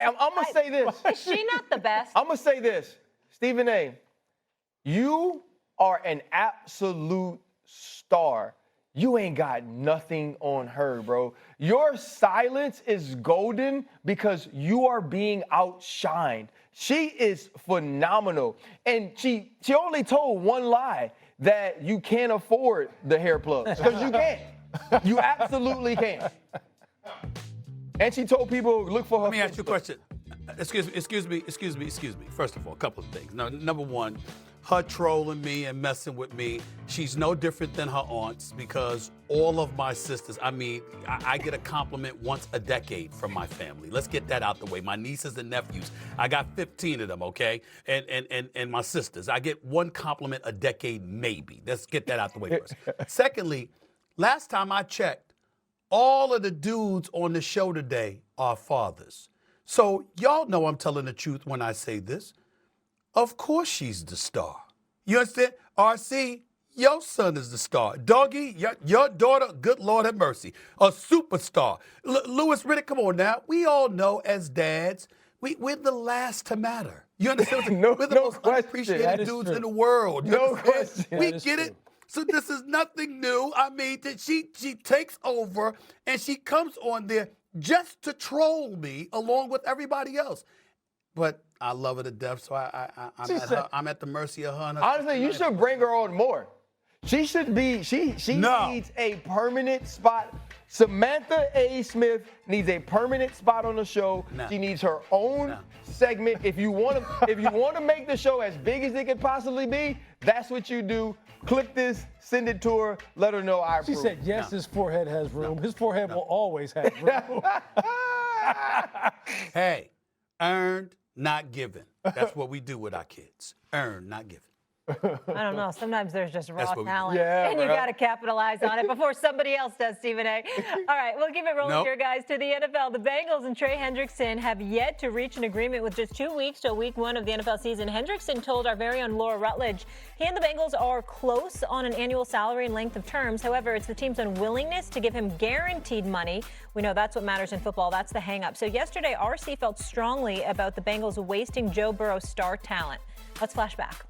I'm going to say this. Is she not the best? I'm going to say this. Stephen A., you are an absolute star. You ain't got nothing on her, bro. Your silence is golden because you are being outshined. She is phenomenal. And she only told one lie, that you can't afford the hair plugs. Because you can't. You absolutely can't. And she told people, look for her. Let me ask you a question. Excuse me. First of all, a couple of things. Now, number one, her trolling me and messing with me, she's no different than her aunts because all of my sisters, I get a compliment once a decade from my family. Let's get that out the way. My nieces and nephews, I got 15 of them, okay? And my sisters, I get one compliment a decade maybe. Let's get that out the way first. Secondly, last time I checked, all of the dudes on the show today are fathers. So y'all know I'm telling the truth when I say this. Of course she's the star. You understand? RC, your son is the star. Doggy, your daughter, good Lord have mercy, a superstar. Louis Riddick, come on now. We all know as dads, we're the last to matter. You understand? We're the most unappreciated dudes in the world. No question. We get it. So this is nothing new. That she takes over and she comes on there just to troll me along with everybody else. But I love her to death, so I'm at the mercy of her. Honestly, you should bring her on more. She should be, she needs a permanent spot. Samantha A. Smith needs a permanent spot on the show. No. She needs her own segment. If you want to make the show as big as it could possibly be, that's what you do. Clip this, send it to her, let her know I approve. She said, yes, his forehead has room. His forehead will always have room. Hey, earned, not given. That's what we do with our kids. Earned, not given. I don't know. Sometimes there's just raw talent, Yeah, and you got to capitalize on it before somebody else does, Stephen A. All right, we'll keep it rolling here, guys, to the NFL. The Bengals and Trey Hendrickson have yet to reach an agreement with just 2 weeks till week 1 of the NFL season. Hendrickson told our very own Laura Rutledge he and the Bengals are close on an annual salary and length of terms. However, it's the team's unwillingness to give him guaranteed money. We know that's what matters in football. That's the hang-up. So yesterday, RC felt strongly about the Bengals wasting Joe Burrow's star talent. Let's flash back.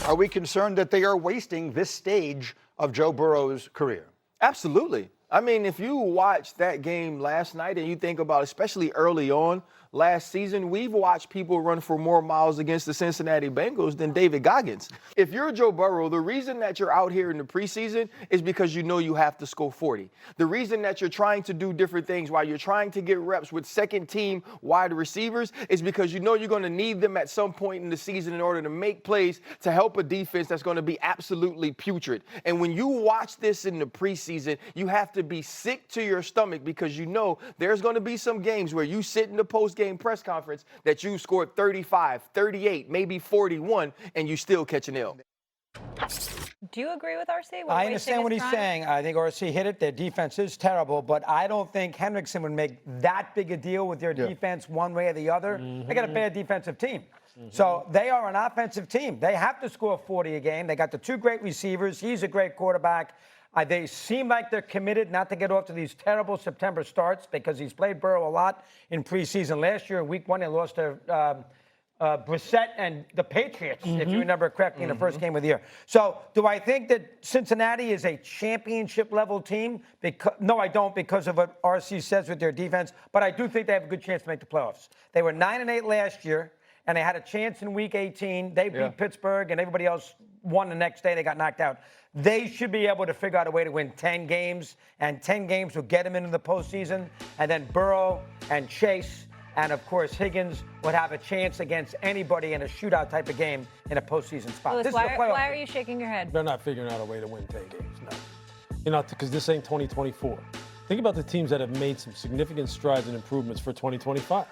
Are we concerned that they are wasting this stage of Joe Burrow's career? Absolutely. I mean, if you watched that game last night and you think about, especially early on last season, we've watched people run for more miles against the Cincinnati Bengals than David Goggins. If you're Joe Burrow, the reason that you're out here in the preseason is because you know you have to score 40. The reason that you're trying to do different things while you're trying to get reps with second-team wide receivers is because you know you're going to need them at some point in the season in order to make plays to help a defense that's going to be absolutely putrid. And when you watch this in the preseason, you have to be sick to your stomach because you know there's going to be some games where you sit in the post-game press conference that you scored 35, 38, maybe 41, and you still catch an L. Do you agree with RC? I understand what he's saying. I think RC hit it. Their defense is terrible, but I don't think Hendrickson would make that big a deal with their defense one way or the other. They got a bad defensive team. So they are an offensive team. They have to score 40 a game. They got the 2 great receivers. He's a great quarterback. They seem like they're committed not to get off to these terrible September starts because he's played Burrow a lot in preseason. Last year in week 1, they lost to Brissett and the Patriots, if you remember correctly, in the first game of the year. So do I think that Cincinnati is a championship-level team? No, I don't, because of what RC says with their defense. But I do think they have a good chance to make the playoffs. They were 9-8 last year, and they had a chance in week 18. They beat Pittsburgh, and everybody else won the next day. They got knocked out. They should be able to figure out a way to win 10 games, and 10 games will get them into the postseason. And then Burrow and Chase and, of course, Higgins would have a chance against anybody in a shootout type of game in a postseason spot. Louis, why are you shaking your head? They're not figuring out a way to win 10 games, no. You know, because this ain't 2024. Think about the teams that have made some significant strides and improvements for 2025,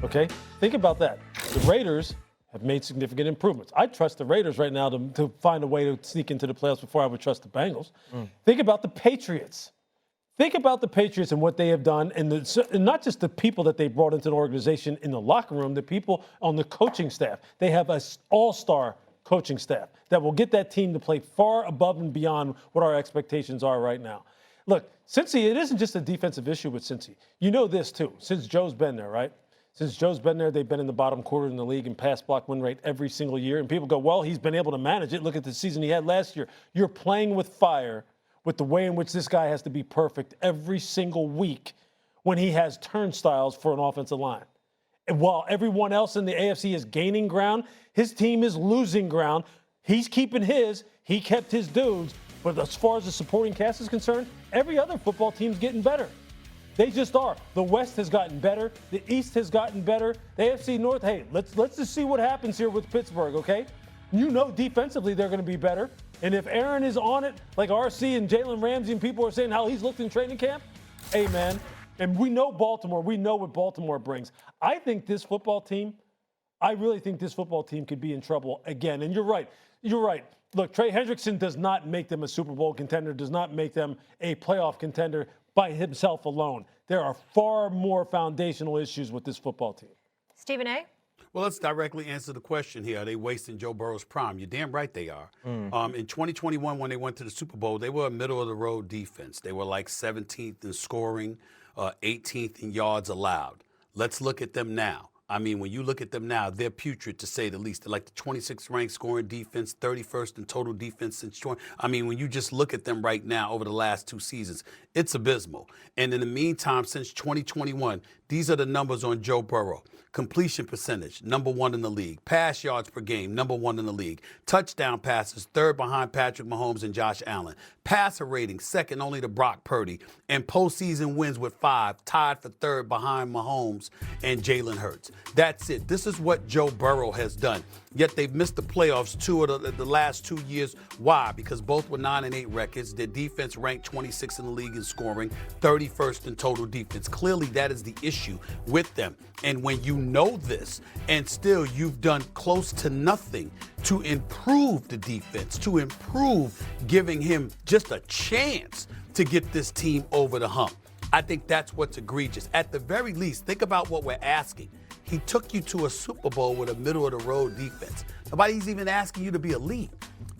okay? Think about that. The Raiders have made significant improvements. I trust the Raiders right now to find a way to sneak into the playoffs before I would trust the Bengals. Think about the Patriots. Think about the Patriots and what they have done, and not just the people that they brought into the organization in the locker room, the people on the coaching staff. They have an all-star coaching staff that will get that team to play far above and beyond what our expectations are right now. Look, Cincy, it isn't just a defensive issue with Cincy. You know this, too, since Joe's been there, right? Since Joe's been there, they've been in the bottom quarter in the league in pass block win rate every single year. And people go, well, he's been able to manage it. Look at the season he had last year. You're playing with fire with the way in which this guy has to be perfect every single week when he has turnstiles for an offensive line. And while everyone else in the AFC is gaining ground, his team is losing ground. He's keeping his. He kept his dudes. But as far as the supporting cast is concerned, every other football team's getting better. They just are. The West has gotten better. The East has gotten better. The AFC North, hey, let's just see what happens here with Pittsburgh, okay? You know defensively they're going to be better. And if Aaron is on it, like RC and Jalen Ramsey and people are saying how he's looked in training camp, hey, man. And we know Baltimore. We know what Baltimore brings. I think this football team, I really think this football team could be in trouble again. And you're right. You're right. Look, Trey Hendrickson does not make them a Super Bowl contender, does not make them a playoff contender by himself alone. There are far more foundational issues with this football team. Stephen A.? Well, let's directly answer the question here. Are they wasting Joe Burrow's prime? You're damn right they are. In 2021, when they went to the Super Bowl, they were a middle-of-the-road defense. They were like 17th in scoring, 18th in yards allowed. Let's look at them now. I mean, when you look at them now, they're putrid, to say the least. They're like the 26th ranked scoring defense, 31st in total defense since 20. I mean, when you just look at them right now over the last 2 seasons, it's abysmal. And in the meantime, since 2021, these are the numbers on Joe Burrow. Completion percentage, number 1 in the league. Pass yards per game, number 1 in the league. Touchdown passes, 3rd behind Patrick Mahomes and Josh Allen. Passer rating, 2nd only to Brock Purdy. And postseason wins with 5, tied for 3rd behind Mahomes and Jalen Hurts. That's it. This is what Joe Burrow has done. Yet they've missed the playoffs 2 of the last 2 years. Why? Because both were 9-8 records. Their defense ranked 26th in the league in scoring, 31st in total defense. Clearly, that is the issue with them. And when you know this, and still you've done close to nothing to improve the defense, to improve giving him just a chance to get this team over the hump, I think that's what's egregious. At the very least, think about what we're asking. He took you to a Super Bowl with a middle-of-the-road defense. Nobody's even asking you to be elite.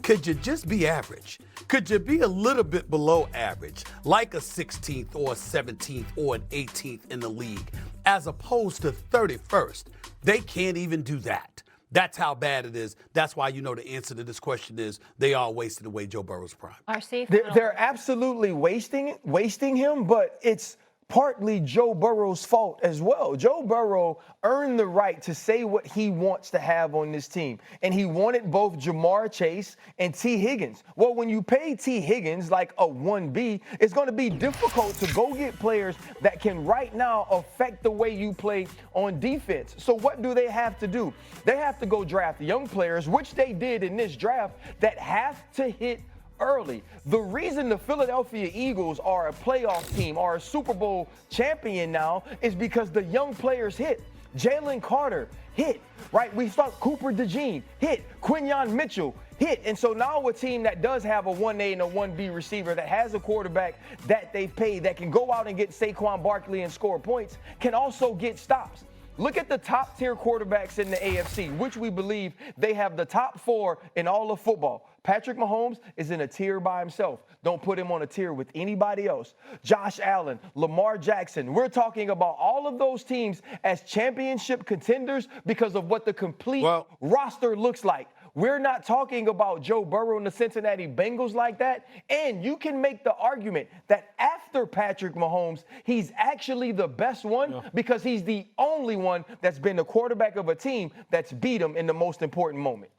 Could you just be average? Could you be a little bit below average, like a 16th or a 17th or an 18th in the league, as opposed to 31st? They can't even do that. That's how bad it is. That's why you know the answer to this question is they are wasting away Joe Burrow's prime. RC? They're absolutely wasting him, but it's partly Joe Burrow's fault as well. Joe Burrow earned the right to say what he wants to have on this team. And he wanted both Jamar Chase and T. Higgins. Well, when you pay T. Higgins like a 1B, it's going to be difficult to go get players that can right now affect the way you play on defense. So what do they have to do? They have to go draft young players, which they did in this draft, that have to hit early. The reason the Philadelphia Eagles are a playoff team, are a Super Bowl champion now, is because the young players hit. Jalen Carter hit, right? We start Cooper DeJean hit, Quinyon Mitchell hit. And so now a team that does have a 1A and a 1B receiver, that has a quarterback that they've paid, that can go out and get Saquon Barkley and score points, can also get stops. Look at the top tier quarterbacks in the AFC, which we believe they have the top 4 in all of football. Patrick Mahomes is in a tier by himself. Don't put him on a tier with anybody else. Josh Allen, Lamar Jackson. We're talking about all of those teams as championship contenders because of what the complete roster looks like. We're not talking about Joe Burrow and the Cincinnati Bengals like that. And you can make the argument that after Patrick Mahomes, he's actually the best one because he's the only one that's been the quarterback of a team that's beat him in the most important moment.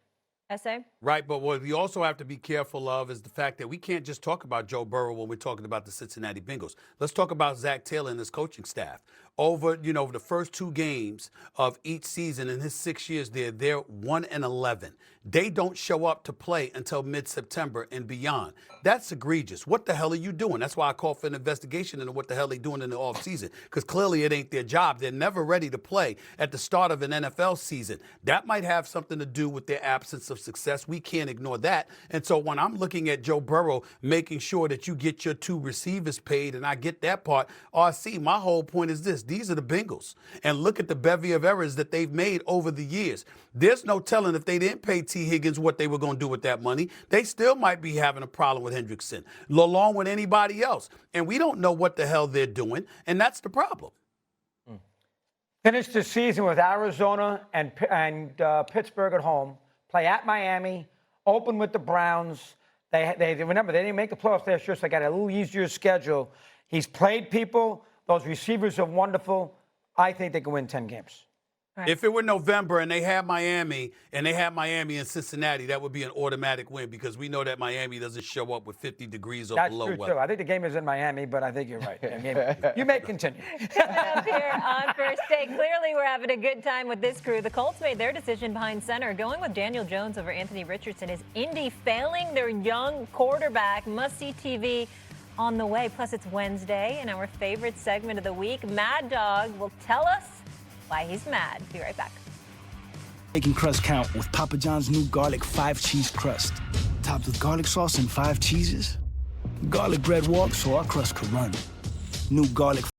SA? Right, but what we also have to be careful of is the fact that we can't just talk about Joe Burrow when we're talking about the Cincinnati Bengals. Let's talk about Zach Taylor and his coaching staff. Over, the first 2 games of each season in his 6 years there, they're 1-11. They don't show up to play until mid-September and beyond. That's egregious. What the hell are you doing? That's why I call for an investigation into what the hell they're doing in the offseason, because clearly it ain't their job. They're never ready to play at the start of an NFL season. That might have something to do with their absence of success. We can't ignore that. And so when I'm looking at Joe Burrow making sure that you get your 2 receivers paid, and I get that part, RC, my whole point is this. These are the Bengals. And look at the bevy of errors that they've made over the years. There's no telling if they didn't pay T. Higgins what they were going to do with that money. They still might be having a problem with Hendrickson, along with anybody else. And we don't know what the hell they're doing, and that's the problem. Finish the season with Arizona and Pittsburgh at home. Play at Miami. Open with the Browns. They remember they didn't make the playoffs last year, so they got a little easier schedule. He's played people. Those receivers are wonderful. I think they can win 10 games. Right. If it were November and they had Miami and Cincinnati, that would be an automatic win because we know that Miami doesn't show up with 50 degrees or That's below true, weather. too. I think the game is in Miami, but I think you're right. You may continue. Coming up here on First Take, clearly we're having a good time with this crew. The Colts made their decision behind center. Going with Daniel Jones over Anthony Richardson. Is Indy failing their young quarterback? Must-see TV on the way. Plus, it's Wednesday, and our favorite segment of the week, Mad Dog, will tell us why he's mad. Be right back. Making crust count with Papa John's new garlic 5-cheese crust. Topped with garlic sauce and 5 cheeses. Garlic bread walks so our crust could run. New garlic